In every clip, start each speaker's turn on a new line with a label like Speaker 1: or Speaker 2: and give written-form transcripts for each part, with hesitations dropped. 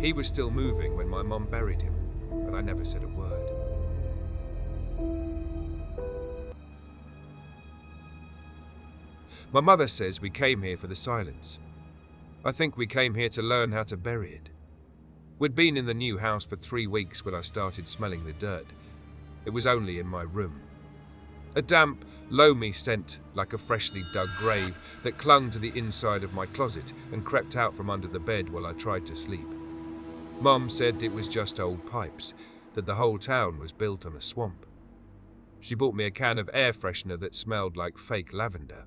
Speaker 1: He was still moving when my mum buried him, and I never said a word. My mother says we came here for the silence. I think we came here to learn how to bury it. We'd been in the new house for 3 weeks when I started smelling the dirt. It was only in my room. A damp, loamy scent like a freshly dug grave that clung to the inside of my closet and crept out from under the bed while I tried to sleep. Mum said it was just old pipes, that the whole town was built on a swamp. She bought me a can of air freshener that smelled like fake lavender.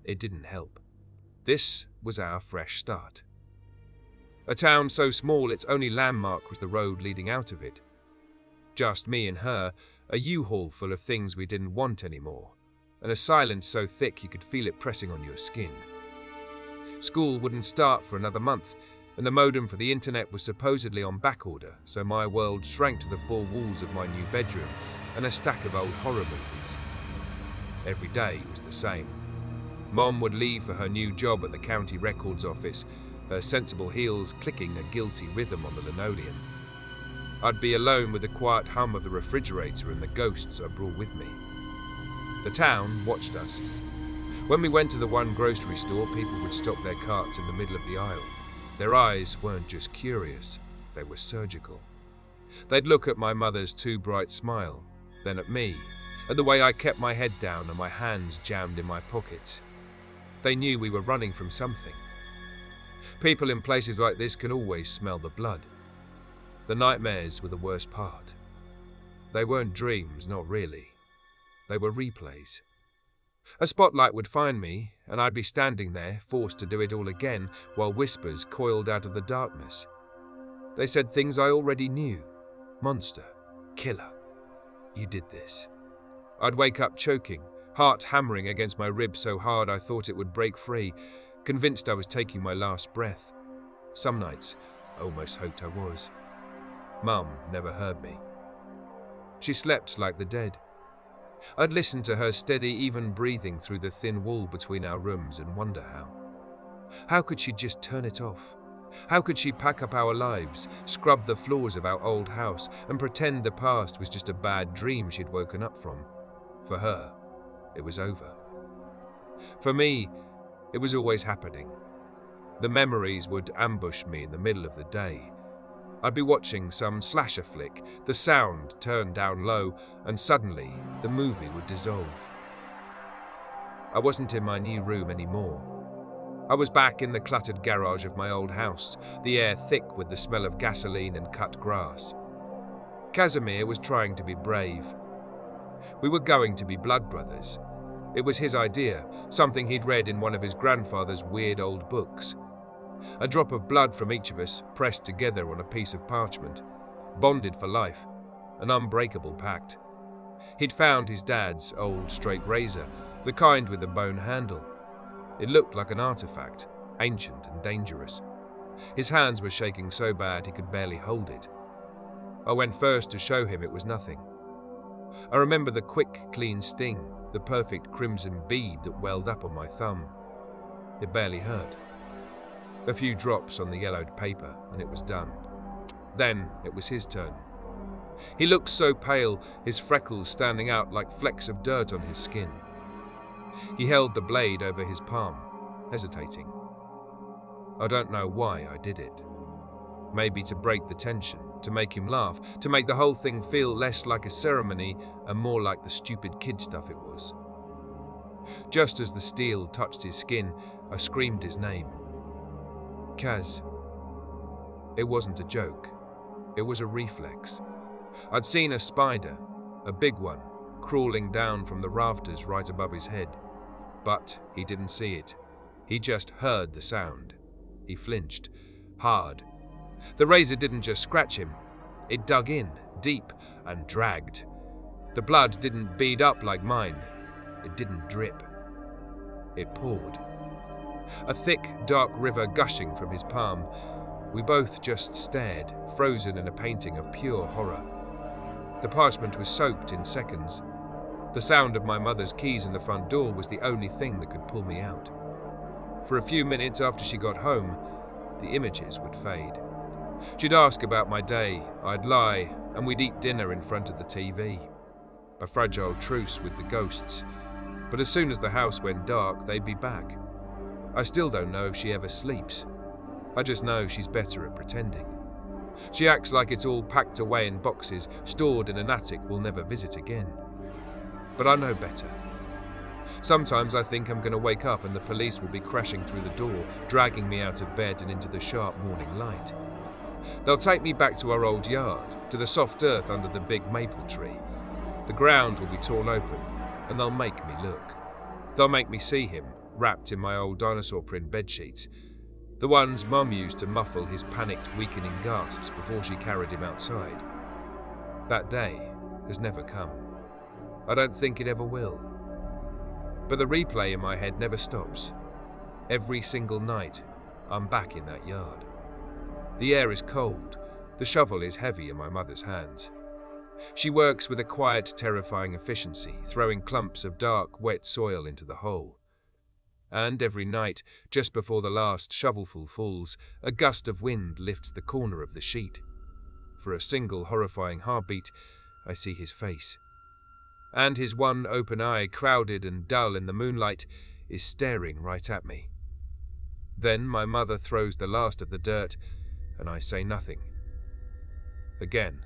Speaker 1: It didn't help. This was our fresh start. A town so small its only landmark was the road leading out of it. Just me and her, a U-Haul full of things we didn't want anymore, and a silence so thick you could feel it pressing on your skin. School wouldn't start for another month, and the modem for the internet was supposedly on backorder, so my world shrank to the 4 walls of my new bedroom and a stack of old horror movies. Every day was the same. Mom would leave for her new job at the county records office, her sensible heels clicking a guilty rhythm on the linoleum. I'd be alone with the quiet hum of the refrigerator and the ghosts I brought with me. The town watched us. When we went to the one grocery store, people would stop their carts in the middle of the aisle. Their eyes weren't just curious, they were surgical. They'd look at my mother's too bright smile, then at me, at the way I kept my head down and my hands jammed in my pockets. They knew we were running from something. People in places like this can always smell the blood. The nightmares were the worst part. They weren't dreams, not really. They were replays. A spotlight would find me, and I'd be standing there, forced to do it all again, while whispers coiled out of the darkness. They said things I already knew. Monster. Killer. You did this. I'd wake up choking, heart hammering against my ribs so hard I thought it would break free, convinced I was taking my last breath. Some nights, I almost hoped I was. Mum never heard me. She slept like the dead. I'd listen to her steady, even breathing through the thin wall between our rooms and wonder how. How could she just turn it off? How could she pack up our lives, scrub the floors of our old house, and pretend the past was just a bad dream she'd woken up from? For her, it was over. For me, it was always happening. The memories would ambush me in the middle of the day. I'd be watching some slasher flick, the sound turned down low, and suddenly the movie would dissolve. I wasn't in my new room anymore. I was back in the cluttered garage of my old house, the air thick with the smell of gasoline and cut grass. Casimir was trying to be brave. We were going to be blood brothers. It was his idea, something he'd read in one of his grandfather's weird old books. A drop of blood from each of us pressed together on a piece of parchment, bonded for life, an unbreakable pact. He'd found his dad's old straight razor, the kind with the bone handle. It looked like an artifact, ancient and dangerous. His hands were shaking so bad he could barely hold it. I went first to show him it was nothing. I remember the quick, clean sting, the perfect crimson bead that welled up on my thumb. It barely hurt. A few drops on the yellowed paper, and it was done. Then it was his turn. He looked so pale, his freckles standing out like flecks of dirt on his skin. He held the blade over his palm, hesitating. I don't know why I did it. Maybe to break the tension, to make him laugh, to make the whole thing feel less like a ceremony and more like the stupid kid stuff it was. Just as the steel touched his skin, I screamed his name. Kaz. It wasn't a joke. It was a reflex. I'd seen a spider, a big one, crawling down from the rafters right above his head. But he didn't see it. He just heard the sound. He flinched, hard. The razor didn't just scratch him. It dug in, deep, and dragged. The blood didn't bead up like mine. It didn't drip. It poured. A thick, dark river gushing from his palm. We both just stared, frozen in a painting of pure horror. The parchment was soaked in seconds. The sound of my mother's keys in the front door was the only thing that could pull me out. For a few minutes after she got home, the images would fade. She'd ask about my day, I'd lie, and we'd eat dinner in front of the TV. A fragile truce with the ghosts, but as soon as the house went dark, they'd be back. I still don't know if she ever sleeps. I just know she's better at pretending. She acts like it's all packed away in boxes, stored in an attic we'll never visit again. But I know better. Sometimes I think I'm going to wake up and the police will be crashing through the door, dragging me out of bed and into the sharp morning light. They'll take me back to our old yard, to the soft earth under the big maple tree. The ground will be torn open, and they'll make me look. They'll make me see him, wrapped in my old dinosaur print bedsheets, the ones Mum used to muffle his panicked, weakening gasps before she carried him outside. That day has never come. I don't think it ever will. But the replay in my head never stops. Every single night, I'm back in that yard. The air is cold. The shovel is heavy in my mother's hands. She works with a quiet, terrifying efficiency, throwing clumps of dark, wet soil into the hole. And every night, just before the last shovelful falls, a gust of wind lifts the corner of the sheet. For a single horrifying heartbeat, I see his face. And his one open eye, crowded and dull in the moonlight, is staring right at me. Then my mother throws the last of the dirt, and I say nothing. Again,